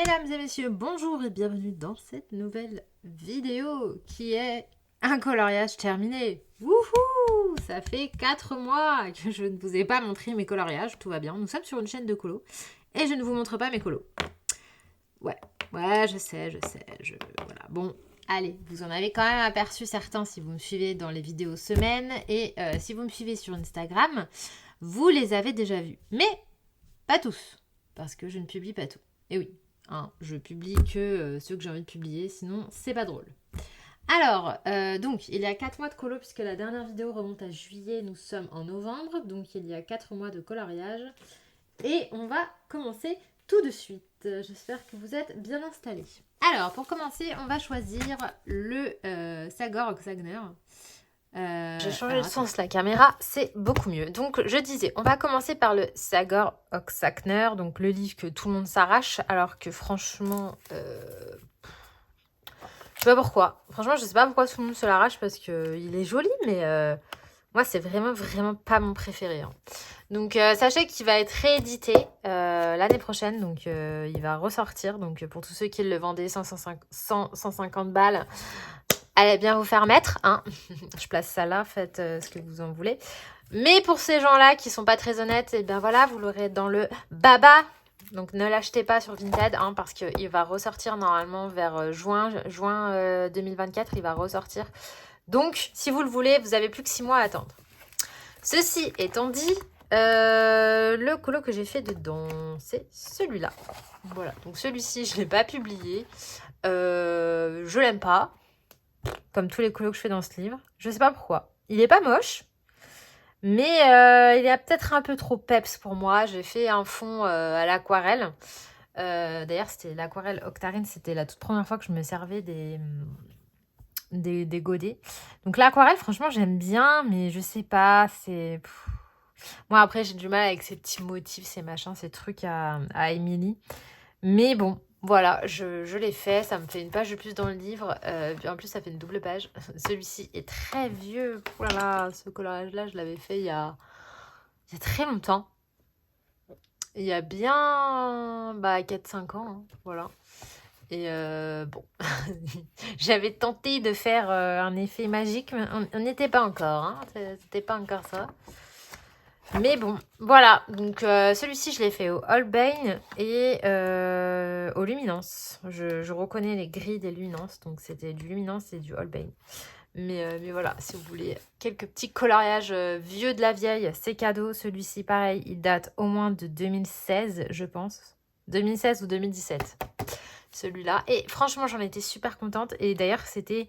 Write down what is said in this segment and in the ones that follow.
Mesdames et messieurs, bonjour et bienvenue dans cette nouvelle vidéo qui est un coloriage terminé. Wouhou! Ça fait 4 mois que je ne vous ai pas montré mes coloriages, tout va bien. Nous sommes sur une chaîne de colo et je ne vous montre pas mes colos. Ouais, je sais, voilà. Bon, allez, vous en avez quand même aperçu certains si vous me suivez dans les vidéos semaines et si vous me suivez sur Instagram, vous les avez déjà vus. Mais pas tous, parce que je ne publie pas tout. Et oui, hein, je publie que ceux que j'ai envie de publier, sinon c'est pas drôle. Alors, donc, il y a 4 mois de colo, puisque la dernière vidéo remonte à juillet, nous sommes en novembre, donc il y a 4 mois de coloriage. Et on va commencer tout de suite. J'espère que vous êtes bien installés. Alors, pour commencer, on va choisir le Sagor Oxagner. J'ai changé le sens, la caméra, c'est beaucoup mieux. Donc, je disais, on va commencer par le Sagor Oxagner, donc le livre que tout le monde s'arrache, alors que franchement, je sais pas pourquoi. Franchement, je sais pas pourquoi tout le monde se l'arrache, parce qu'il est joli, mais moi, c'est vraiment pas mon préféré. Hein. Donc, sachez qu'il va être réédité l'année prochaine, donc il va ressortir. Donc, pour tous ceux qui le vendaient 150 balles, allez bien vous faire mettre, hein. Je place ça là, faites ce que vous en voulez. Mais pour ces gens-là qui sont pas très honnêtes, et bien voilà, vous l'aurez dans le baba. Donc ne l'achetez pas sur Vinted, hein, parce qu'il va ressortir normalement vers juin 2024, il va ressortir. Donc si vous le voulez, vous avez plus que 6 mois à attendre. Ceci étant dit, le colo que j'ai fait dedans, c'est celui-là. Voilà, donc celui-ci, je ne l'ai pas publié. Je l'aime pas. Comme tous les colos que je fais dans ce livre. Je sais pas pourquoi. Il est pas moche. Mais il est peut-être un peu trop peps pour moi. J'ai fait un fond à l'aquarelle. D'ailleurs, c'était l'aquarelle Octarine. C'était la toute première fois que je me servais des godets. Donc l'aquarelle, franchement, j'aime bien. Mais je sais pas, c'est... Moi, après, j'ai du mal avec ces petits motifs, ces machins, ces trucs à Émilie. Mais bon, voilà, je l'ai fait. Ça me fait une page de plus dans le livre. En plus, ça fait une double page. Celui-ci est très vieux. Voilà, ce coloriage-là, je l'avais fait il y a très longtemps. Il y a bien 4-5 ans. Hein, voilà. Et bon, j'avais tenté de faire un effet magique, mais on n'était pas encore. Hein, c'était pas encore ça. Mais bon, voilà. Donc, celui-ci, je l'ai fait au Holbein et au Luminance. Je reconnais les grilles des Luminance. Donc, c'était du Luminance et du Holbein. Mais voilà, si vous voulez quelques petits coloriages vieux de la vieille, c'est cadeau. Celui-ci, pareil, il date au moins de 2016, je pense. 2016 ou 2017, celui-là. Et franchement, j'en étais super contente. Et d'ailleurs, c'était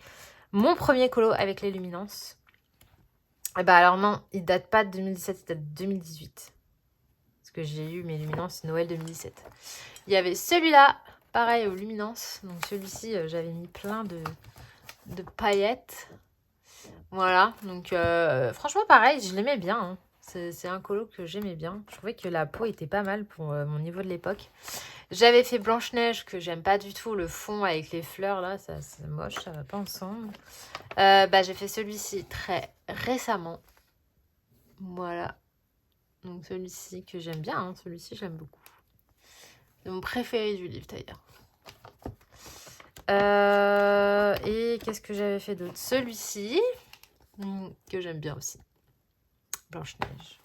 mon premier colo avec les Luminance. Et bah alors non, il date pas de 2017, il date de 2018. Parce que j'ai eu mes Luminance Noël 2017. Il y avait celui-là, pareil aux Luminance. Donc celui-ci, j'avais mis plein de paillettes. Voilà, donc franchement pareil, je l'aimais bien. Hein. C'est un colo que j'aimais bien. Je trouvais que la peau était pas mal pour mon niveau de l'époque. J'avais fait Blanche-Neige, que j'aime pas du tout. Le fond avec les fleurs, là, c'est moche, ça va pas ensemble. J'ai fait celui-ci très récemment. Voilà. Donc celui-ci que j'aime bien. Hein. Celui-ci, j'aime beaucoup. C'est mon préféré du livre, d'ailleurs. Et qu'est-ce que j'avais fait d'autre? Celui-ci, que j'aime bien aussi. Blanche-Neige.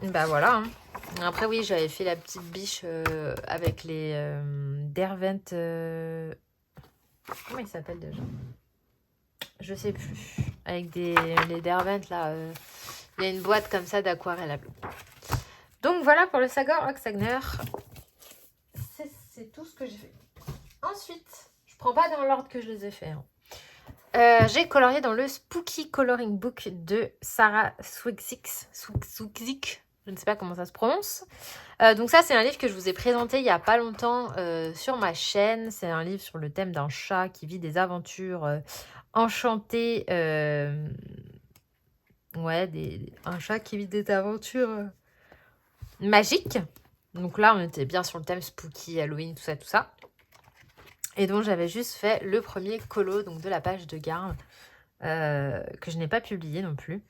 Voilà. Hein. Après, oui, j'avais fait la petite biche avec les Derwent. Comment il s'appelle déjà? Je sais plus. Avec les Derwent, là. Il y a une boîte comme ça d'aquarelle à bleu. Donc, voilà pour le Sagor Oxagner. C'est tout ce que j'ai fait. Ensuite, je prends pas dans l'ordre que je les ai fait. Hein. J'ai colorié dans le Spooky Coloring Book de Sarah Swigsik. Je ne sais pas comment ça se prononce. Donc ça, c'est un livre que je vous ai présenté il n'y a pas longtemps sur ma chaîne. C'est un livre sur le thème d'un chat qui vit des aventures enchantées. Un chat qui vit des aventures magiques. Donc là, on était bien sur le thème spooky, Halloween, tout ça. Et donc, j'avais juste fait le premier colo donc de la page de garde que je n'ai pas publié non plus,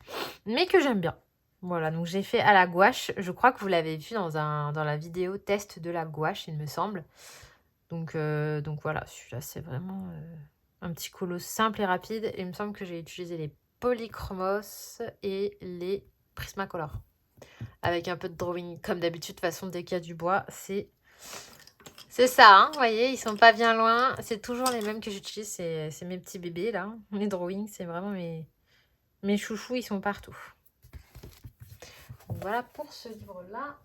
mais que j'aime bien. Voilà, donc j'ai fait à la gouache. Je crois que vous l'avez vu dans la vidéo test de la gouache, il me semble. Donc voilà, celui-là, c'est vraiment un petit colo simple et rapide. Et il me semble que j'ai utilisé les Polychromos et les Prismacolor. Avec un peu de drawing, comme d'habitude. De toute façon, dès qu'il y a du bois, c'est ça, hein, vous voyez, ils sont pas bien loin. C'est toujours les mêmes que j'utilise, c'est mes petits bébés, là. Les drawings, c'est vraiment mes chouchous, ils sont partout. Donc voilà pour ce livre-là.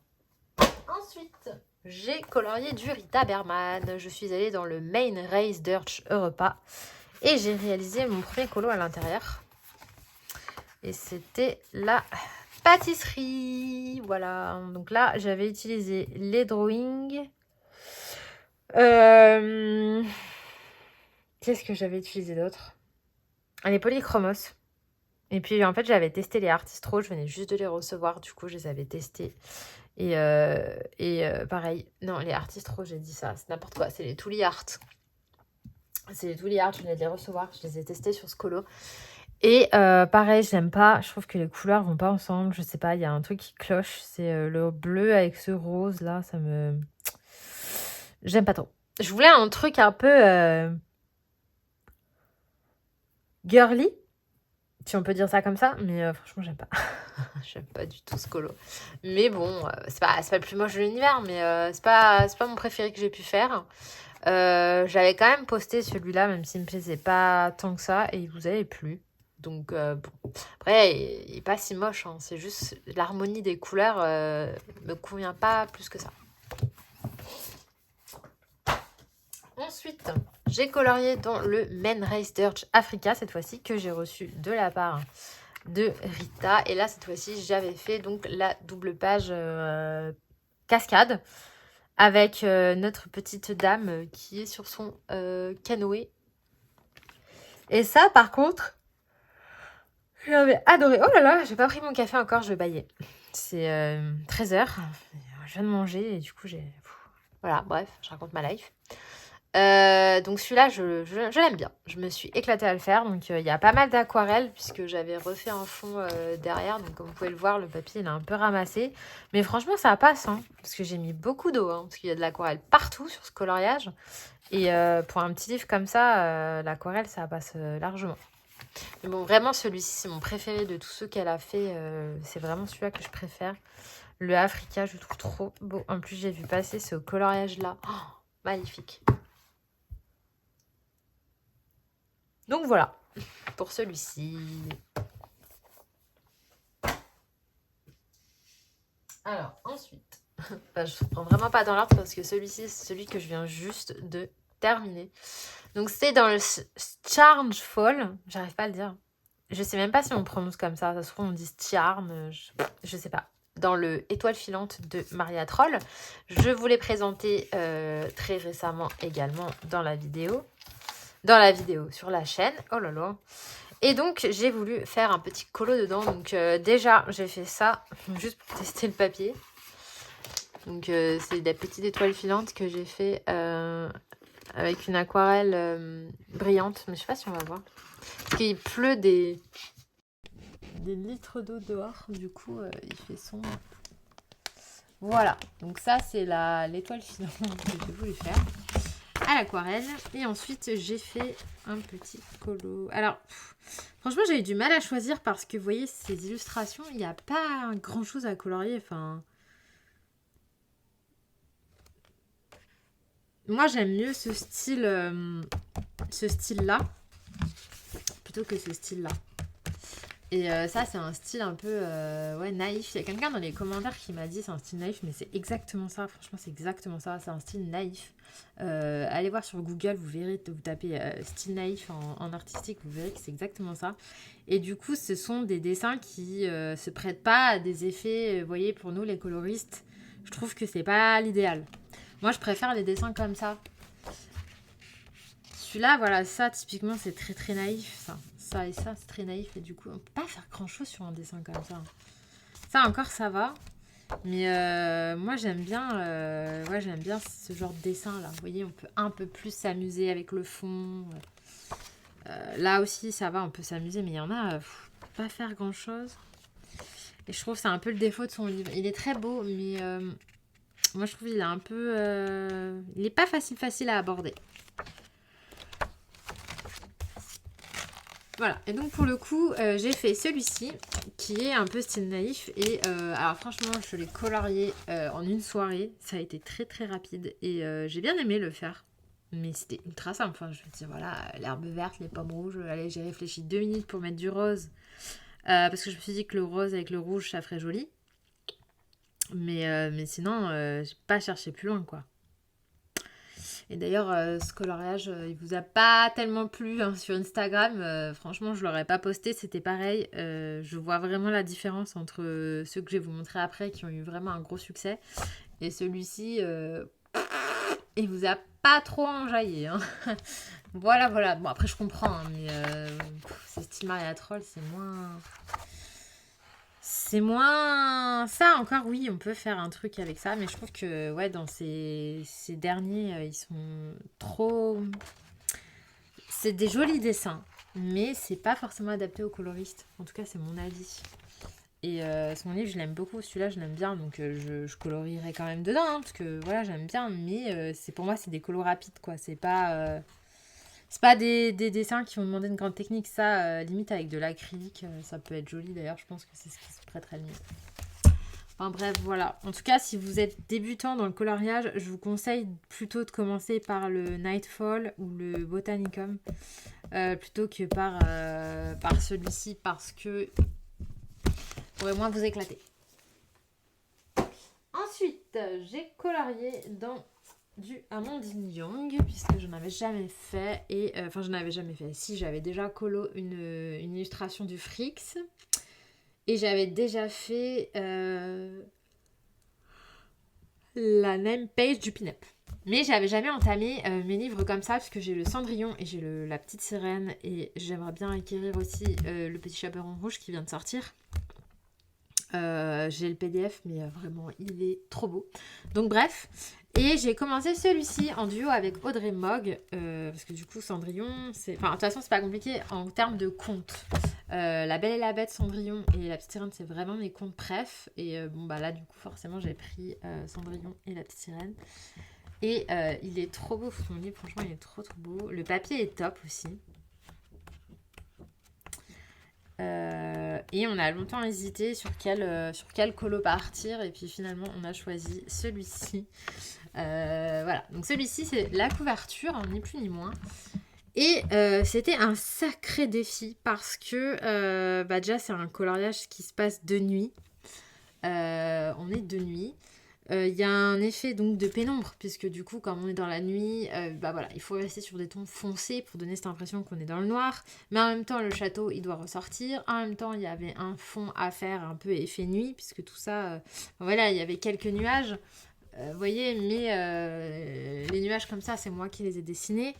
Ensuite, j'ai colorié du Rita Berman. Je suis allée dans le Main Race Dirch Europa et j'ai réalisé mon premier colo à l'intérieur. Et c'était la pâtisserie. Voilà. Donc là, j'avais utilisé les drawings. Qu'est-ce que j'avais utilisé d'autre? Les polychromos. Et puis en fait, j'avais testé les Artistro. Je venais juste de les recevoir. Du coup, je les avais testés. Et pareil, non, les Artistro, j'ai dit ça, c'est n'importe quoi, c'est les Tooly Art. C'est les Tooly Art, je venais de les recevoir, je les ai testés sur ce colo. Et pareil, j'aime pas, je trouve que les couleurs vont pas ensemble, je sais pas, il y a un truc qui cloche, c'est le bleu avec ce rose là, ça me... J'aime pas trop. Je voulais un truc un peu girly, si on peut dire ça comme ça, mais franchement, j'aime pas. J'aime pas du tout ce colo. Mais bon, c'est pas le plus moche de l'univers, mais c'est pas mon préféré que j'ai pu faire. J'avais quand même posté celui-là, même s'il me plaisait pas tant que ça, et il vous avait plu. Donc, bon. Après, il est pas si moche, hein. C'est juste l'harmonie des couleurs me convient pas plus que ça. Ensuite, j'ai colorié dans le Men Race Dirch Africa, cette fois-ci, que j'ai reçu de la part de Rita. Et là, cette fois-ci, j'avais fait donc la double page cascade avec notre petite dame qui est sur son canoë. Et ça, par contre, j'avais adoré. Oh là là, j'ai pas pris mon café encore, je vais bailler. C'est 13h. Je viens de manger et du coup, j'ai... Voilà, bref, je raconte ma life. Donc celui-là, je l'aime bien. Je me suis éclatée à le faire. Donc il y a pas mal d'aquarelles puisque j'avais refait un fond derrière. Donc comme vous pouvez le voir, le papier il est un peu ramassé. Mais franchement, ça passe. Hein, parce que j'ai mis beaucoup d'eau. Hein, parce qu'il y a de l'aquarelle partout sur ce coloriage. Et pour un petit livre comme ça, l'aquarelle, ça passe largement. Mais bon, vraiment, celui-ci, c'est mon préféré de tous ceux qu'elle a fait. C'est vraiment celui-là que je préfère. Le Africa, je le trouve trop beau. En plus, j'ai vu passer ce coloriage-là. Oh, magnifique. Donc voilà, pour celui-ci. Alors, ensuite, je ne prends vraiment pas dans l'ordre parce que celui-ci, c'est celui que je viens juste de terminer. Donc, c'est dans le Charge Fall. J'arrive pas à le dire. Je sais même pas si on prononce comme ça. Ça se trouve, on dit Charne. Je sais pas. Dans le Étoile filante de Maria Troll. Je vous l'ai présenté très récemment également dans la vidéo. Sur la chaîne. Oh là là. Et donc, j'ai voulu faire un petit colo dedans. Donc, déjà, j'ai fait ça juste pour tester le papier. Donc, c'est des petites étoiles filantes que j'ai fait avec une aquarelle brillante. Mais je sais pas si on va voir. Parce qu'il pleut des litres d'eau dehors. Du coup, il fait sombre. Voilà. Donc, ça, c'est l'étoile filante que j'ai voulu faire à l'aquarelle. Et ensuite, j'ai fait un petit colo. Alors, franchement, j'ai eu du mal à choisir parce que, vous voyez, ces illustrations, il n'y a pas grand-chose à colorier. Enfin, moi, j'aime mieux ce style-là plutôt que ce style-là. Et ça, c'est un style un peu naïf. Il y a quelqu'un dans les commentaires qui m'a dit c'est un style naïf, mais c'est exactement ça. Franchement, c'est exactement ça. C'est un style naïf. Allez voir sur Google, vous verrez, vous tapez style naïf en artistique, vous verrez que c'est exactement ça. Et du coup, ce sont des dessins qui se prêtent pas à des effets, vous voyez, pour nous, les coloristes. Je trouve que c'est pas l'idéal. Moi, je préfère les dessins comme ça. Celui-là, voilà, ça, typiquement, c'est très, très naïf, ça. Ça et ça, c'est très naïf. Et du coup, on peut pas faire grand-chose sur un dessin comme ça. Ça, encore, ça va. Mais moi, j'aime bien ce genre de dessin-là. Vous voyez, on peut un peu plus s'amuser avec le fond. Là aussi, ça va, on peut s'amuser. Mais il y en a, pas faire grand-chose. Et je trouve que c'est un peu le défaut de son livre. Il est très beau, mais moi je trouve qu'il est un peu... il n'est pas facile à aborder. Voilà, et donc pour le coup, j'ai fait celui-ci, qui est un peu style naïf. Et alors franchement, je l'ai colorié en une soirée. Ça a été très très rapide. Et j'ai bien aimé le faire. Mais c'était ultra simple. Enfin, je me dis, voilà, l'herbe verte, les pommes rouges. Allez, j'ai réfléchi 2 minutes pour mettre du rose. Parce que je me suis dit que le rose avec le rouge, ça ferait joli. Mais sinon, j'ai pas cherché plus loin, quoi. Et d'ailleurs, ce coloriage, il vous a pas tellement plu hein, sur Instagram. Franchement, je l'aurais pas posté, c'était pareil. Je vois vraiment la différence entre ceux que je vais vous montrer après, qui ont eu vraiment un gros succès. Et celui-ci, il vous a pas trop enjaillé. Hein. Voilà. Bon, après, je comprends, hein, mais c'est style Maria Troll, c'est moins... C'est moins... Ça encore, oui, on peut faire un truc avec ça, mais je trouve que ouais, dans ces derniers, ils sont trop... C'est des jolis dessins, mais c'est pas forcément adapté aux coloristes. En tout cas, c'est mon avis. Et son livre, je l'aime beaucoup. Celui-là, je l'aime bien, donc je colorierai quand même dedans, hein, parce que voilà, j'aime bien, mais c'est pour moi, c'est des colos rapides, quoi. C'est pas des dessins qui vont demander une grande technique. Ça, limite avec de l'acrylique, ça peut être joli. D'ailleurs, je pense que c'est ce qui se prêterait le mieux. Enfin bref, voilà. En tout cas, si vous êtes débutant dans le coloriage, je vous conseille plutôt de commencer par le Nightfall ou le Botanicum plutôt que par celui-ci parce que vous pourrez moins vous éclater. Ensuite, j'ai colorié dans du Amandine Young puisque je n'avais jamais fait et enfin je n'avais jamais fait. Si j'avais déjà colo une illustration du Frix et j'avais déjà fait la name page du pin-up. Mais j'avais jamais entamé mes livres comme ça parce que j'ai le Cendrillon et j'ai la petite sirène et j'aimerais bien acquérir aussi le petit chaperon rouge qui vient de sortir. J'ai le PDF mais vraiment il est trop beau. Donc bref. Et j'ai commencé celui-ci en duo avec Audrey Mogg, parce que du coup Cendrillon, c'est... Enfin, de toute façon, c'est pas compliqué en termes de contes. La Belle et la Bête, Cendrillon et la Petite Sirène, c'est vraiment mes contes préf. Et bon, bah là, du coup, forcément, j'ai pris Cendrillon et la Petite Sirène. Et il est trop beau, son livre, franchement, il est trop beau. Le papier est top aussi. Et on a longtemps hésité sur quel colo partir. Et puis finalement, on a choisi celui-ci. Voilà, donc celui-ci c'est la couverture, ni plus ni moins. Et c'était un sacré défi parce que déjà c'est un coloriage qui se passe de nuit. On est de nuit. Il y a un effet donc de pénombre puisque du coup comme on est dans la nuit, voilà, il faut rester sur des tons foncés pour donner cette impression qu'on est dans le noir. Mais en même temps le château il doit ressortir. En même temps il y avait un fond à faire un peu effet nuit puisque tout ça, voilà, il y avait quelques nuages. Vous voyez, mais les nuages comme ça, c'est moi qui les ai dessinés.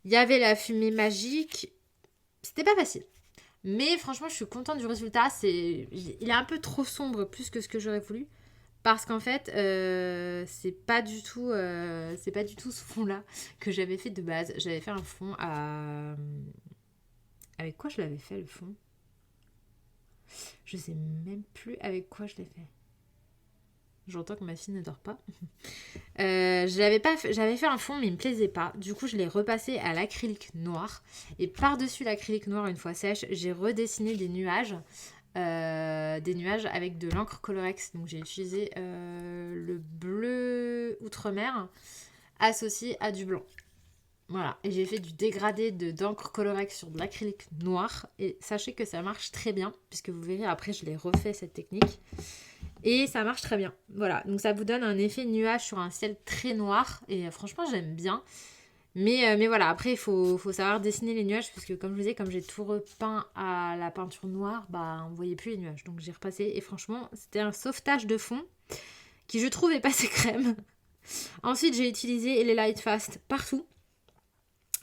Il y avait la fumée magique. C'était pas facile. Mais franchement, je suis contente du résultat. Il est un peu trop sombre, plus que ce que j'aurais voulu. Parce qu'en fait, c'est pas du tout ce fond-là que j'avais fait de base. J'avais fait un fond à... Avec quoi je l'avais fait, le fond? Je sais même plus avec quoi je l'ai fait. J'entends que ma fille ne dort pas. J'avais fait un fond mais il me plaisait pas. Du coup je l'ai repassé à l'acrylique noir. Et par-dessus l'acrylique noir une fois sèche, j'ai redessiné des nuages. Avec de l'encre Colorex. Donc j'ai utilisé le bleu outre-mer associé à du blanc. Voilà. Et j'ai fait du dégradé d'encre Colorex sur de l'acrylique noir. Et sachez que ça marche très bien. Puisque vous verrez après je l'ai refait cette technique. Et ça marche très bien. Voilà, donc ça vous donne un effet nuage sur un ciel très noir. Et franchement, j'aime bien. Mais voilà, après, il faut savoir dessiner les nuages. Parce que comme je vous disais, comme j'ai tout repeint à la peinture noire, bah, on ne voyait plus les nuages. Donc j'ai repassé. Et franchement, c'était un sauvetage de fond qui, je trouve, est passé crème. Ensuite, j'ai utilisé les Light Fast partout.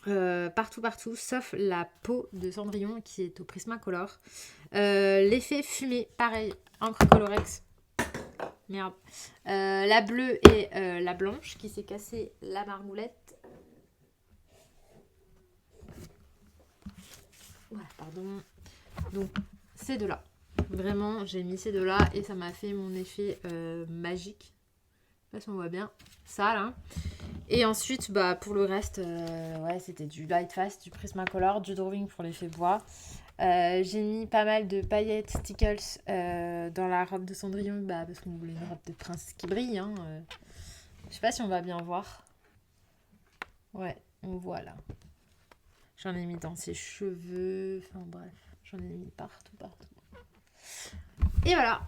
Partout, sauf la peau de Cendrillon qui est au Prismacolor. L'effet fumé, pareil, encre Colorex. Merde. La bleue et la blanche qui s'est cassée la margoulette. Voilà, pardon. Donc, ces deux-là. Vraiment, j'ai mis ces deux-là et ça m'a fait mon effet magique. Je sais pas si on voit bien ça là. Et ensuite, bah, pour le reste, ouais, c'était du Light Fast, du Prismacolor, du drawing pour l'effet bois. J'ai mis pas mal de paillettes stickles dans la robe de Cendrillon, bah, parce qu'on voulait une robe de princesse qui brille. Hein, Je sais pas si on va bien voir. Ouais, on voit là. J'en ai mis dans ses cheveux, enfin bref, j'en ai mis partout. Et voilà.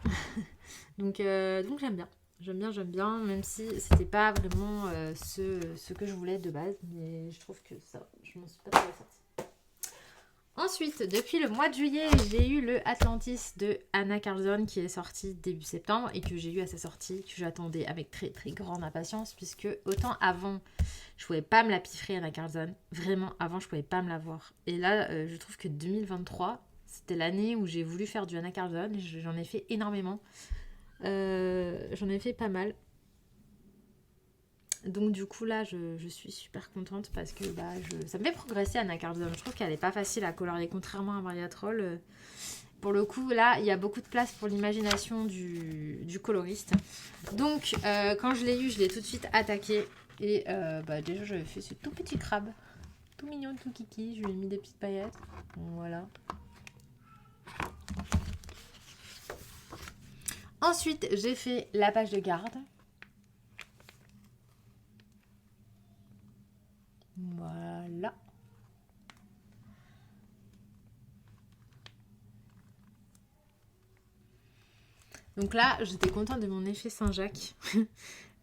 donc j'aime bien. J'aime bien, même si c'était pas vraiment ce que je voulais de base, mais je trouve que ça, je m'en suis pas trop sortie. Ensuite, depuis le mois de juillet, j'ai eu le Atlantis de Anna Carlson qui est sorti début septembre et que j'ai eu à sa sortie, que j'attendais avec très très grande impatience, puisque autant avant, je pouvais pas me la piffrer Anna Carlson, vraiment avant je pouvais pas me la voir. Et là, je trouve que 2023, c'était l'année où j'ai voulu faire du Anna Carlson, j'en ai fait énormément. J'en ai fait pas mal. Donc du coup là je suis super contente parce que bah, ça me fait progresser Anna Carlson. Je trouve qu'elle n'est pas facile à colorier contrairement à Maria Troll. Pour le coup là il y a beaucoup de place pour l'imagination du coloriste. Donc quand je l'ai eu je l'ai tout de suite attaqué. Et bah, déjà j'avais fait ce tout petit crabe. Tout mignon, tout kiki. Je lui ai mis des petites paillettes. Voilà. Ensuite j'ai fait la page de garde. Voilà. Donc là, j'étais contente de mon effet Saint-Jacques.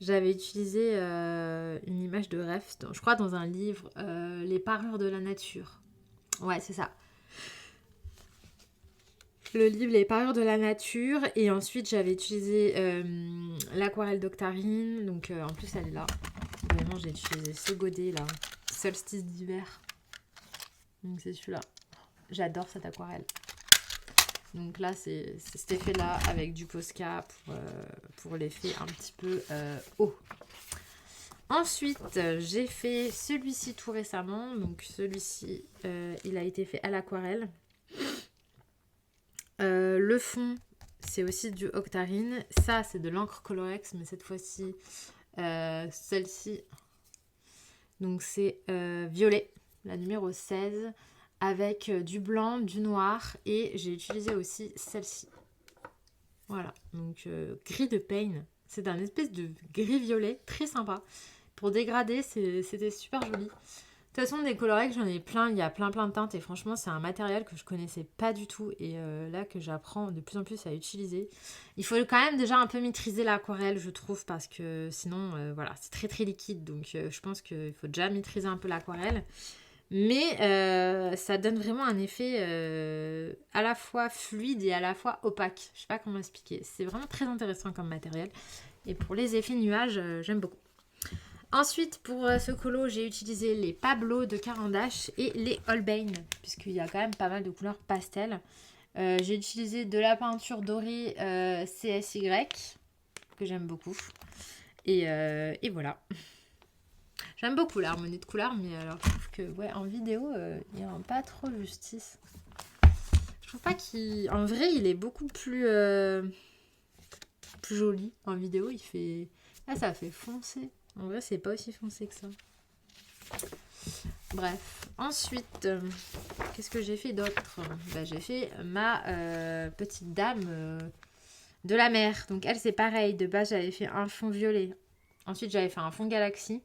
J'avais utilisé une image de rêve, je crois dans un livre, Les parures de la nature. Ouais, c'est ça. Le livre Les parures de la nature. Et ensuite, j'avais utilisé l'aquarelle d'Octarine. Donc en plus, elle est là. Vraiment, j'ai utilisé ce godet là. Solstice d'hiver. Donc c'est celui-là. J'adore cette aquarelle. Donc là, c'est cet effet-là avec du Posca pour l'effet un petit peu haut. Ensuite, j'ai fait celui-ci tout récemment. Donc celui-ci, il a été fait à l'aquarelle. Le fond, c'est aussi du Octarine. Ça, c'est de l'encre Colorex, mais cette fois-ci, celle-ci, donc c'est violet, la numéro 16. Avec du blanc, du noir et j'ai utilisé aussi celle-ci. Voilà, donc gris de Pain. C'est un espèce de gris violet très sympa. Pour dégrader, c'était super joli. De toute façon, des Colorex, j'en ai plein. Il y a plein de teintes et franchement, c'est un matériel que je connaissais pas du tout et là que j'apprends de plus en plus à utiliser. Il faut quand même déjà un peu maîtriser l'aquarelle, je trouve, parce que sinon, voilà, c'est très très liquide. Donc je pense qu'il faut déjà maîtriser un peu l'aquarelle. Mais ça donne vraiment un effet à la fois fluide et à la fois opaque. Je sais pas comment expliquer. C'est vraiment très intéressant comme matériel. Et pour les effets nuages, j'aime beaucoup. Ensuite, pour ce colo, j'ai utilisé les Pablo de Carandache et les Holbein, puisqu'il y a quand même pas mal de couleurs pastel. J'ai utilisé de la peinture dorée CSY, que j'aime beaucoup. Et voilà. J'aime beaucoup l'harmonie de couleurs, mais alors je trouve que ouais, en vidéo, il rend pas trop justice. Je trouve pas qu'il... En vrai, il est beaucoup plus joli. En vidéo, il fait... Là, ça fait foncé. En vrai, c'est pas aussi foncé que ça. Bref. Ensuite, qu'est-ce que j'ai fait d'autre? Bah, j'ai fait ma petite dame de la mer. Donc elle, c'est pareil. De base, j'avais fait un fond violet. Ensuite, j'avais fait un fond galaxie.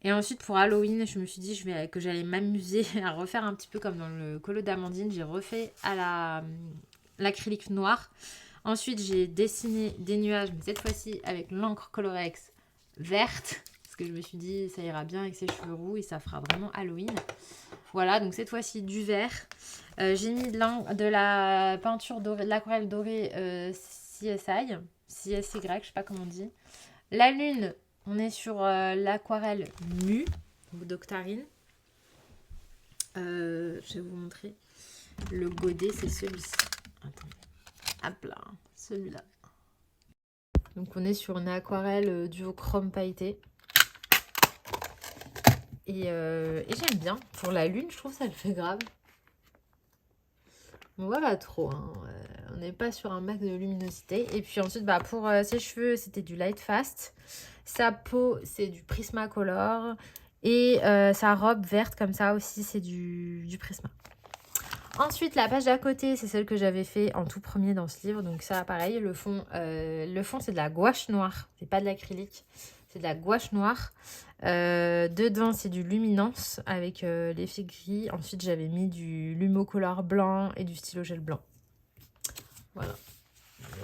Et ensuite, pour Halloween, je me suis dit que j'allais m'amuser à refaire un petit peu comme dans le colo d'Amandine. J'ai refait à l'acrylique noir. Ensuite, j'ai dessiné des nuages, mais cette fois-ci avec l'encre Colorex verte. Parce que je me suis dit, ça ira bien avec ses cheveux roux et ça fera vraiment Halloween. Voilà, donc cette fois-ci du vert. J'ai mis de la peinture dorée, de l'aquarelle dorée CSI, CSY, je sais pas comment on dit. La lune... On est sur l'aquarelle Mu, d'Octarine. Je vais vous montrer. Le godet, c'est celui-ci. Attendez. Hop là, celui-là. Donc on est sur une aquarelle duochrome pailleté. Et j'aime bien. Pour la lune, je trouve ça le fait grave. On voit pas trop. Hein. On n'est pas sur un max de luminosité. Et puis ensuite, bah, pour ses cheveux, c'était du Light Fast. Sa peau, c'est du Prismacolor. Et sa robe verte comme ça aussi, c'est du Prisma. Ensuite, la page d'à côté, c'est celle que j'avais fait en tout premier dans ce livre. Donc ça, pareil, le fond c'est de la gouache noire. C'est pas de l'acrylique, c'est de la gouache noire. Dedans, c'est du luminance avec l'effet gris. Ensuite, j'avais mis du Lumocolor blanc et du stylo gel blanc. Voilà.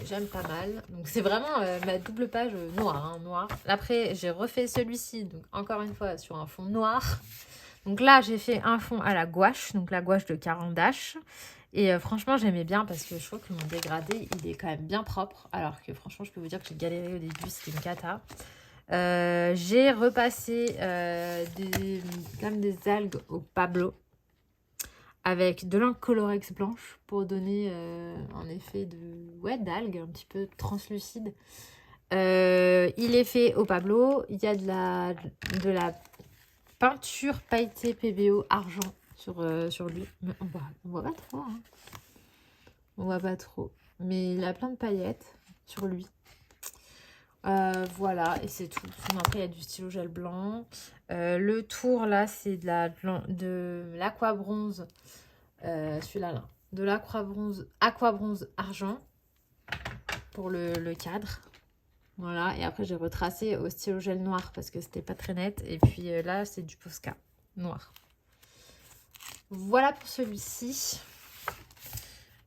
J'aime pas mal. Donc c'est vraiment ma double page noire, hein, noir. Après, j'ai refait celui-ci, donc encore une fois, sur un fond noir. Donc là, j'ai fait un fond à la gouache, donc la gouache de Caran d'Ache. Et franchement, j'aimais bien parce que je trouve que mon dégradé, il est quand même bien propre. Alors que franchement, je peux vous dire que j'ai galéré au début, c'était une cata. J'ai repassé comme des algues au Pablo avec de l'encre Colorex blanche pour donner un effet d'algue un petit peu translucide. Il est fait au Pablo. Il y a de la peinture pailletée PBO argent sur lui. Mais on voit pas trop. Hein. On voit pas trop. Mais il a plein de paillettes sur lui. Voilà, et c'est tout. Après, il y a du stylo gel blanc. Le tour, là, c'est de l'aqua bronze. Celui-là, là. De l'aqua bronze argent pour le cadre. Voilà, et après, j'ai retracé au stylo gel noir parce que c'était pas très net. Et puis là, c'est du Posca noir. Voilà pour celui-ci.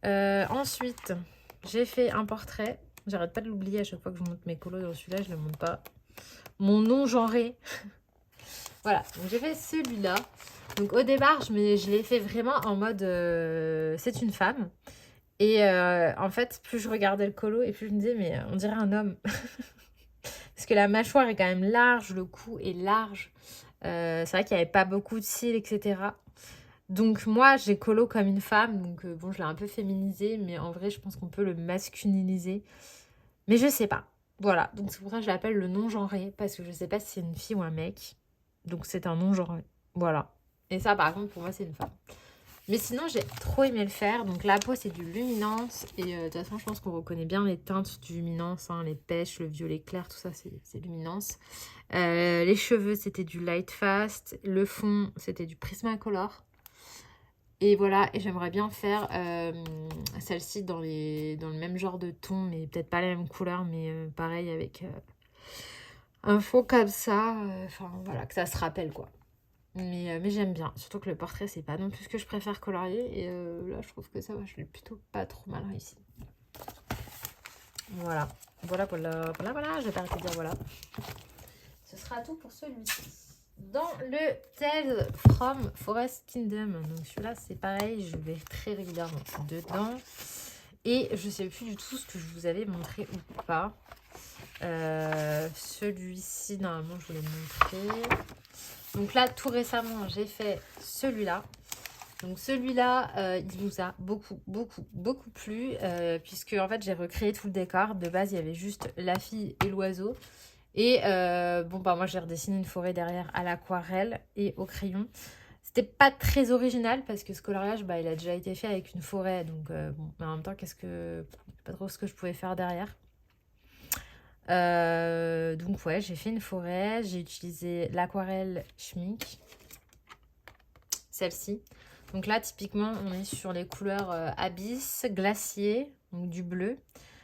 Ensuite, j'ai fait un portrait. J'arrête pas de l'oublier à chaque fois que je monte mes colos dans celui-là, je ne le monte pas. Mon nom genré. Voilà, donc j'ai fait celui-là. Donc au départ, je l'ai fait vraiment en mode c'est une femme. Et en fait, plus je regardais le colo et plus je me disais, mais on dirait un homme. Parce que la mâchoire est quand même large, le cou est large. C'est vrai qu'il n'y avait pas beaucoup de cils, etc. Donc moi, j'ai colo comme une femme. Donc bon, je l'ai un peu féminisé. Mais en vrai, je pense qu'on peut le masculiniser. Mais je sais pas. Voilà, donc c'est pour ça que je l'appelle le non-genré. Parce que je sais pas si c'est une fille ou un mec. Donc c'est un non-genré. Voilà. Et ça, par contre, pour moi, c'est une femme. Mais sinon, j'ai trop aimé le faire. Donc la peau, c'est du luminance. Et de toute façon, je pense qu'on reconnaît bien les teintes du luminance. Hein, les pêches, le violet clair, tout ça, c'est luminance. Les cheveux, c'était du Light Fast. Le fond, c'était du Prismacolor. Et voilà, et j'aimerais bien faire celle-ci dans le même genre de ton, mais peut-être pas la même couleur, mais pareil avec un fond comme ça. Enfin voilà, que ça se rappelle quoi. Mais j'aime bien, surtout que le portrait, c'est pas non plus ce que je préfère colorier. Et là, je trouve que ça va, je l'ai plutôt pas trop mal réussi. Voilà, voilà, je vais pas arrêter de dire voilà. Ce sera tout pour celui-ci. Dans le Tales from Forest Kingdom, donc celui-là c'est pareil, je vais très régulièrement dedans. Et je sais plus du tout ce que je vous avais montré ou pas. Celui-ci, normalement, je vous l'ai montré. Donc là, tout récemment, j'ai fait celui-là. Donc celui-là, il nous a beaucoup plu. Puisque en fait, j'ai recréé tout le décor. De base, il y avait juste la fille et l'oiseau. Et bon, bah moi, j'ai redessiné une forêt derrière à l'aquarelle et au crayon. C'était pas très original parce que ce coloriage, bah, il a déjà été fait avec une forêt. Donc, bon, mais en même temps, je sais pas trop ce que je pouvais faire derrière. Donc, ouais, j'ai fait une forêt. J'ai utilisé l'aquarelle Schmink. Celle-ci. Donc là, typiquement, on est sur les couleurs abysse, glacier, donc du bleu.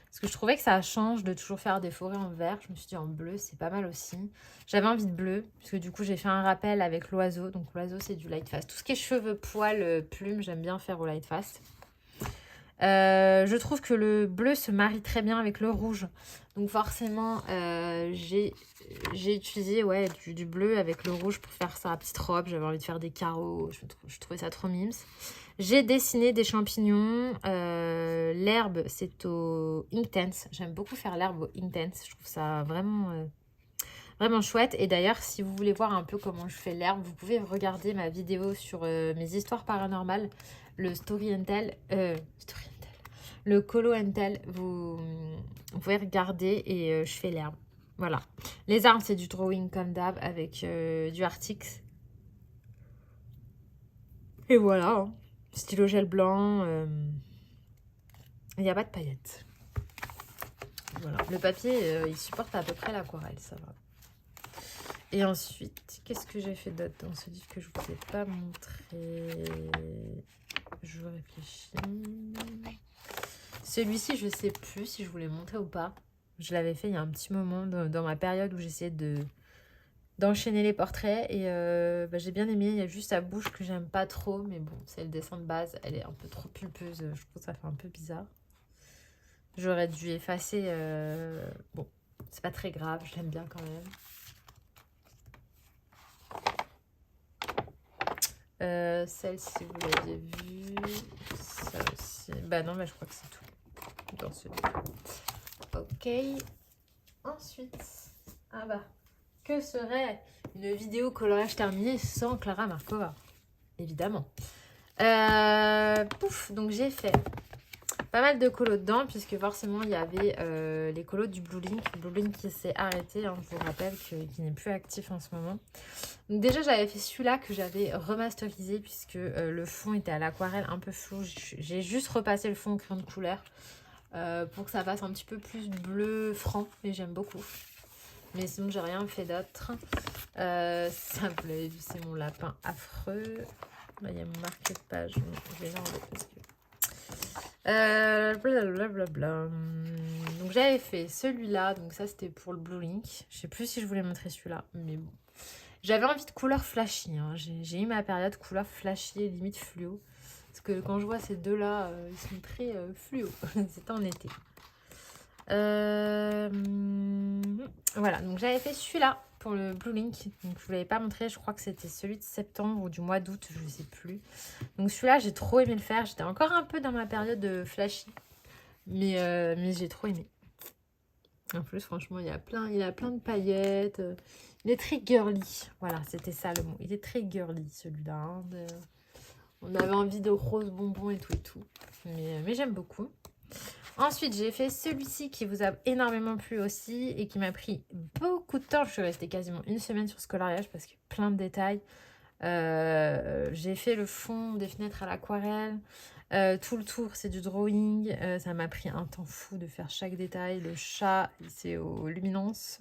Parce que je trouvais que ça change de toujours faire des forêts en vert. Je me suis dit en bleu, c'est pas mal aussi. J'avais envie de bleu, puisque du coup, j'ai fait un rappel avec l'oiseau. Donc l'oiseau, c'est du Light Fast. Tout ce qui est cheveux, poils, plumes, j'aime bien faire au Light Fast. Je trouve que le bleu se marie très bien avec le rouge. Donc forcément, j'ai utilisé du bleu avec le rouge pour faire sa petite robe. J'avais envie de faire des carreaux. Je trouvais ça trop mimes. J'ai dessiné des champignons. L'herbe, c'est au Inktense. J'aime beaucoup faire l'herbe au Inktense. Je trouve ça vraiment, vraiment chouette. Et d'ailleurs, si vous voulez voir un peu comment je fais l'herbe, vous pouvez regarder ma vidéo sur mes histoires paranormales. Le Story and Tell. Le Colo and Tell. Vous pouvez regarder et je fais l'herbe. Voilà. Les arbres, c'est du drawing comme d'hab avec du Artix. Et voilà. Stylo gel blanc. Il n'y a pas de paillettes. Voilà. Le papier, il supporte à peu près l'aquarelle, ça va. Et ensuite, qu'est-ce que j'ai fait d'autre dans ce livre que je ne vous ai pas montré? Je réfléchis. Celui-ci, je ne sais plus si je vous l'ai montré ou pas. Je l'avais fait il y a un petit moment dans ma période où j'essayais d'enchaîner les portraits. Et j'ai bien aimé. Il y a juste la bouche que j'aime pas trop. Mais bon, c'est le dessin de base. Elle est un peu trop pulpeuse. Je trouve que ça fait un peu bizarre. J'aurais dû effacer. Bon, c'est pas très grave. Je l'aime bien quand même. Celle-ci, vous l'avez vue. Ça aussi. Bah non, mais je crois que c'est tout dans ce livre. Ok. Ensuite, ah bah, que serait une vidéo coloriage terminée sans Clara Markova? Évidemment. Pouf, donc j'ai fait pas mal de colos dedans, puisque forcément il y avait les colos du Blue Link. Le Blue Link qui s'est arrêté, hein, je vous rappelle, qu'il n'est plus actif en ce moment. Donc déjà j'avais fait celui-là que j'avais remasterisé, puisque le fond était à l'aquarelle un peu flou. J'ai juste repassé le fond au crayon de couleur pour que ça fasse un petit peu plus bleu franc, mais j'aime beaucoup. Mais sinon j'ai rien fait d'autre. Ça vous l'avez vu, c'est mon lapin affreux. Là il y a mon marque-page, je vais l'enlever parce que... blablabla. Donc j'avais fait celui-là, donc ça c'était pour le Blue Link. Je sais plus si je voulais montrer celui-là, mais bon. J'avais envie de couleur flashy, hein. J'ai eu ma période couleur flashy, limite fluo. Parce que quand je vois ces deux-là, ils sont très fluo. C'était en été. Voilà, donc j'avais fait celui-là pour le Blue Link. Donc je ne vous l'avais pas montré, je crois que c'était celui de septembre ou du mois d'août, je ne sais plus. Donc celui-là, j'ai trop aimé le faire. J'étais encore un peu dans ma période flashy. Mais j'ai trop aimé. En plus, franchement, il a plein de paillettes. Il est très girly. Voilà, c'était ça le mot. Il est très girly, celui-là. Hein, on avait envie de rose bonbon et tout. Mais j'aime beaucoup. Ensuite, j'ai fait celui-ci qui vous a énormément plu aussi et qui m'a pris beaucoup de temps. Je suis restée quasiment une semaine sur ce coloriage parce qu'il y a plein de détails. J'ai fait le fond des fenêtres à l'aquarelle. Tout le tour, c'est du drawing. Ça m'a pris un temps fou de faire chaque détail. Le chat, c'est aux luminances.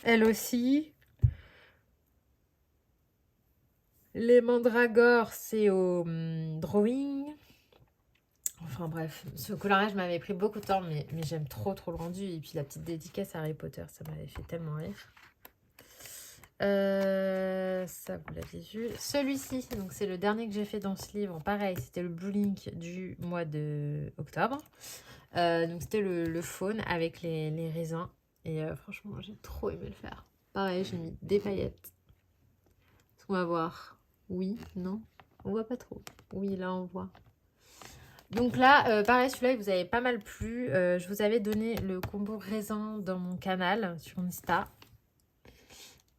Elle aussi. Les mandragores, c'est au drawing. Enfin bref, ce coloriage m'avait pris beaucoup de temps, mais j'aime trop le rendu. Et puis la petite dédicace à Harry Potter, ça m'avait fait tellement rire. Ça, vous l'avez vu. Celui-ci, donc c'est le dernier que j'ai fait dans ce livre. Pareil, c'était le Blue Link du mois d'octobre. Donc c'était le faune avec les raisins. Et franchement, j'ai trop aimé le faire. Pareil, j'ai mis des paillettes. On va voir. Oui, non, on voit pas trop. Oui, là on voit. Donc là, pareil, celui-là, il vous avait pas mal plu. Je vous avais donné le combo raisin dans mon canal sur Insta.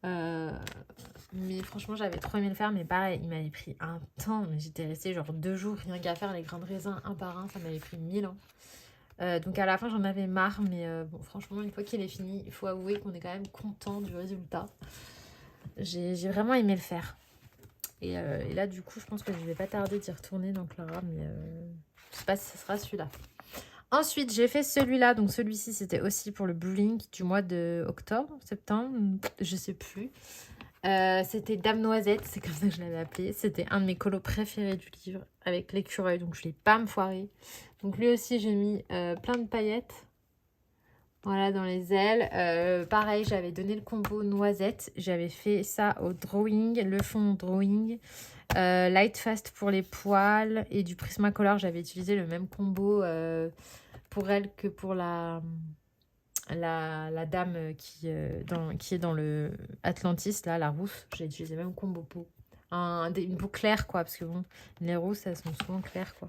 Mais franchement, j'avais trop aimé le faire. Mais pareil, il m'avait pris un temps. Mais j'étais restée genre 2 jours rien qu'à faire les grains de raisin un par un. Ça m'avait pris 1000 ans. Donc à la fin, j'en avais marre. Mais bon, franchement, une fois qu'il est fini, il faut avouer qu'on est quand même content du résultat. J'ai vraiment aimé le faire. Et là, du coup, je pense que je vais pas tarder d'y retourner dans Clara. Mais je sais pas si ce sera celui-là. Ensuite, j'ai fait celui-là. Donc, celui-ci, c'était aussi pour le Blue Link du mois d'octobre, septembre, je sais plus. C'était Dame Noisette, c'est comme ça que je l'avais appelé. C'était un de mes colos préférés du livre avec l'écureuil. Donc, je ne l'ai pas me foirer. Donc, lui aussi, j'ai mis plein de paillettes. Voilà, dans les ailes. Pareil, j'avais donné le combo noisette. J'avais fait ça au drawing, le fond drawing. Light Fast pour les poils et du Prismacolor. J'avais utilisé le même combo pour elle que pour la dame qui est dans le Atlantis, là, la rousse. J'ai utilisé le même combo peau. Une peau claire, quoi, parce que bon, les rousses, elles sont souvent claires, quoi.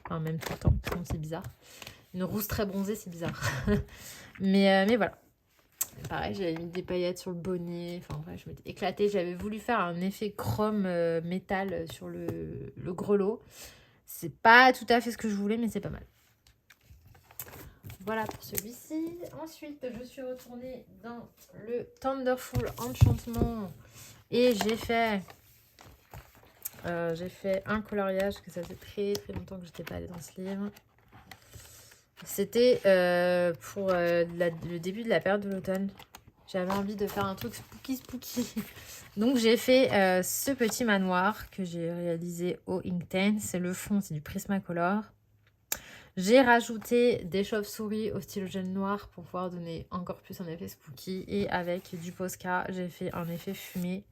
Enfin, même tout le temps, sinon c'est bizarre. Une rousse très bronzée, c'est bizarre. mais voilà. Pareil, j'avais mis des paillettes sur le bonnet. Enfin, bref, je m'étais éclatée. J'avais voulu faire un effet chrome métal sur le grelot. C'est pas tout à fait ce que je voulais, mais c'est pas mal. Voilà pour celui-ci. Ensuite, je suis retournée dans le Thunderful Enchantement. Et j'ai fait j'ai fait un coloriage que ça faisait très très longtemps que j'étais pas allée dans ce livre. C'était pour le début de la période de l'automne. J'avais envie de faire un truc spooky. Donc j'ai fait ce petit manoir que j'ai réalisé au Inktense. Le fond, c'est du Prismacolor. J'ai rajouté des chauves-souris au stylogène noir pour pouvoir donner encore plus un effet spooky. Et avec du Posca, j'ai fait un effet fumé.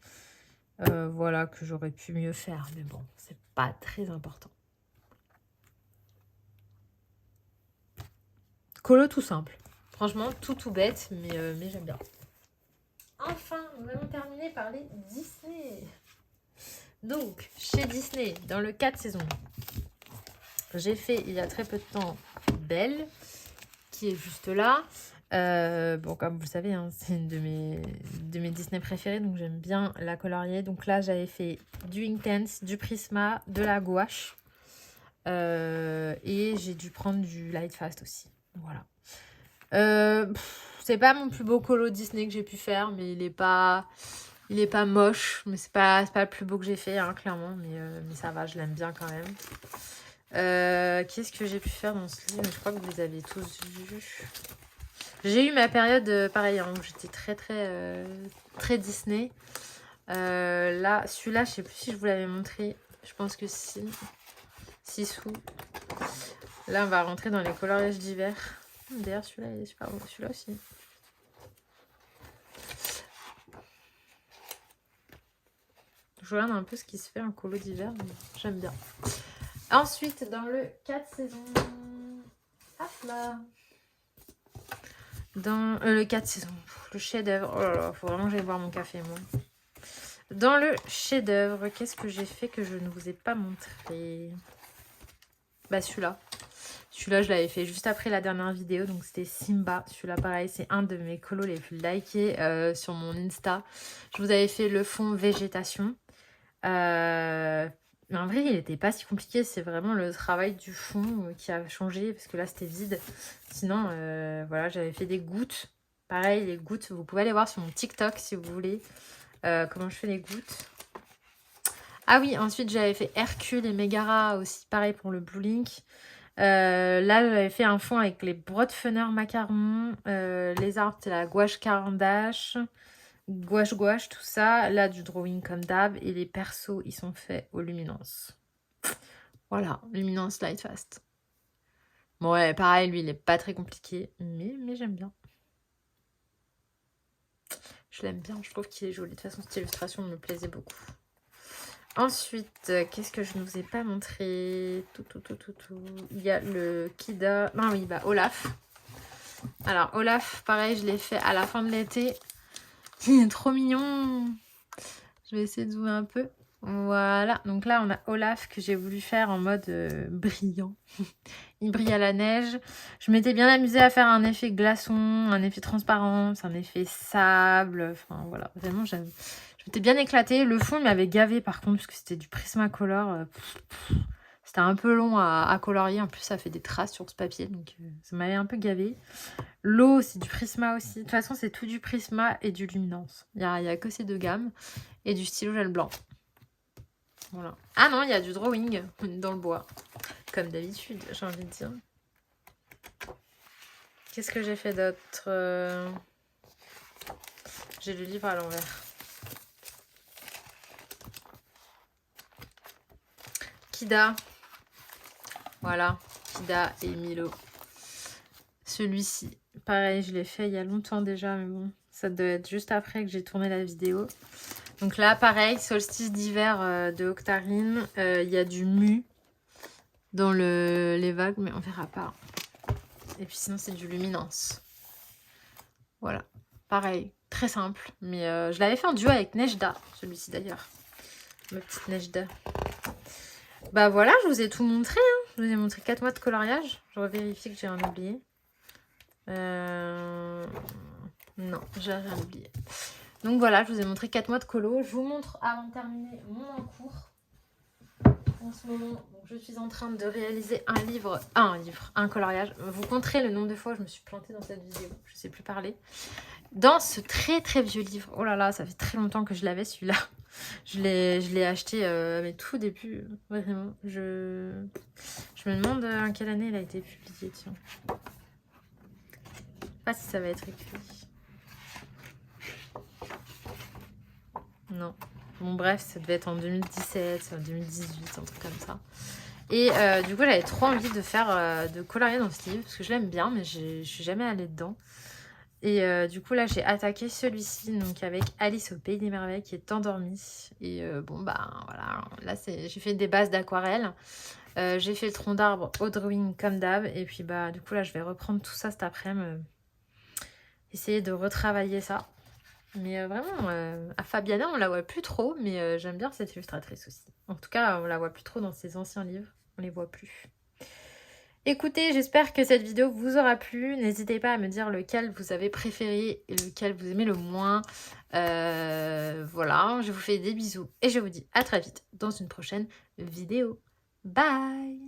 Voilà, que j'aurais pu mieux faire. Mais bon, c'est pas très important. Colo tout simple. Franchement, tout bête, mais j'aime bien. Enfin, nous allons terminer par les Disney. Donc, chez Disney, dans le 4 saisons, j'ai fait il y a très peu de temps Belle, qui est juste là. Bon, comme vous le savez, hein, c'est une de mes Disney préférées, donc j'aime bien la colorier. Donc là, j'avais fait du Inktense, du Prisma, de la gouache. Et j'ai dû prendre du Lightfast aussi. Voilà. C'est pas mon plus beau colo Disney que j'ai pu faire, mais il est pas moche, mais c'est pas le plus beau que j'ai fait, hein, clairement, mais ça va, je l'aime bien quand même. Qu'est-ce que j'ai pu faire dans ce livre? Je crois que vous les avez tous vus. J'ai eu ma période pareil, hein, où j'étais très Disney. Là, celui-là, je sais plus si je vous l'avais montré. Je pense que si. 6 sous. Là, on va rentrer dans les coloriages d'hiver. D'ailleurs, celui-là, il est super beau. Celui-là aussi. Je regarde un peu ce qui se fait en colo d'hiver. J'aime bien. Ensuite, dans le 4 saisons. Hop là. Dans le 4 saisons. Le chef-d'œuvre. Oh là là, faut vraiment que j'aille boire mon café, moi. Dans le chef-d'œuvre, qu'est-ce que j'ai fait que je ne vous ai pas montré? Bah, celui-là. Celui-là, je l'avais fait juste après la dernière vidéo. Donc, c'était Simba. Celui-là, pareil, c'est un de mes colos les plus likés sur mon Insta. Je vous avais fait le fond végétation. Mais en vrai, il n'était pas si compliqué. C'est vraiment le travail du fond qui a changé. Parce que là, c'était vide. Sinon, voilà, j'avais fait des gouttes. Pareil, les gouttes, vous pouvez aller voir sur mon TikTok si vous voulez comment je fais les gouttes. Ah oui, ensuite, j'avais fait Hercule et Megara aussi. Pareil pour le Blue Link. Là, j'avais fait un fond avec les Broadfunner macarons. Les arbres, c'est la gouache carandache. Gouache, tout ça. Là, du drawing comme d'hab. Et les persos, ils sont faits aux luminances. Voilà, luminance Lightfast. Bon, ouais, pareil, lui, il est pas très compliqué. Mais j'aime bien. Je l'aime bien, je trouve qu'il est joli. De toute façon, cette illustration me plaisait beaucoup. Ensuite, qu'est-ce que je ne vous ai pas montré? Il y a le Kida. Non, oui, bah, Olaf. Alors, Olaf, pareil, je l'ai fait à la fin de l'été. Il est trop mignon. Je vais essayer de zoomer un peu. Voilà, donc là, on a Olaf que j'ai voulu faire en mode brillant. Il brille à la neige. Je m'étais bien amusée à faire un effet glaçon, un effet transparence, un effet sable. Enfin, voilà, vraiment, je m'étais bien éclatée. Le fond, il m'avait gavé, par contre, parce que c'était du Prismacolor. C'était un peu long à colorier. En plus, ça fait des traces sur ce papier, donc ça m'avait un peu gavé. L'eau, c'est du Prisma aussi. De toute façon, c'est tout du Prisma et du Luminance. Il n'y a que ces deux gammes. Et du stylo gel blanc. Voilà. Ah non, il y a du drawing dans le bois. Comme d'habitude, j'ai envie de dire. Qu'est-ce que j'ai fait d'autre? J'ai le livre à l'envers. Kida. Voilà. Kida et Milo. Celui-ci. Pareil, je l'ai fait il y a longtemps déjà, mais bon. Ça doit être juste après que j'ai tourné la vidéo. Donc là, pareil, solstice d'hiver de Octarine. Il y a du mu dans les vagues, mais on verra pas. Et puis sinon, c'est du luminance. Voilà. Pareil, très simple. Mais je l'avais fait en duo avec Nejda, celui-ci d'ailleurs. Ma petite Nejda. Bah voilà, je vous ai tout montré. Hein. Je vous ai montré 4 mois de coloriage. Je revérifie que j'ai rien oublié. Non, j'ai rien oublié. Donc voilà, je vous ai montré 4 mois de colo. Je vous montre avant de terminer mon encours. En ce moment, donc, je suis en train de réaliser un coloriage. Vous compterez le nombre de fois où je me suis plantée dans cette vidéo. Je ne sais plus parler. Dans ce très très vieux livre. Oh là là, ça fait très longtemps que je l'avais celui-là. Je l'ai acheté à mes tout débuts, vraiment. Je me demande en quelle année elle a été publiée, tiens. Je sais pas si ça va être écrit. Non. Bon, bref, ça devait être en 2017, 2018, un truc comme ça. Et du coup, j'avais trop envie de faire de colorier dans ce livre, parce que je l'aime bien, mais je suis jamais allée dedans. Et du coup, là, j'ai attaqué celui-ci, donc avec Alice au Pays des Merveilles, qui est endormie. Et bon, bah, voilà, là, j'ai fait des bases d'aquarelle. J'ai fait le tronc d'arbre au drawing comme d'hab. Et puis, bah, du coup, là, je vais reprendre tout ça cet après-midi. Essayer de retravailler ça. Mais vraiment, à Fabiana, on la voit plus trop, mais j'aime bien cette illustratrice aussi. En tout cas, on la voit plus trop dans ses anciens livres. On les voit plus. Écoutez, j'espère que cette vidéo vous aura plu. N'hésitez pas à me dire lequel vous avez préféré et lequel vous aimez le moins. Voilà, je vous fais des bisous et je vous dis à très vite dans une prochaine vidéo. Bye!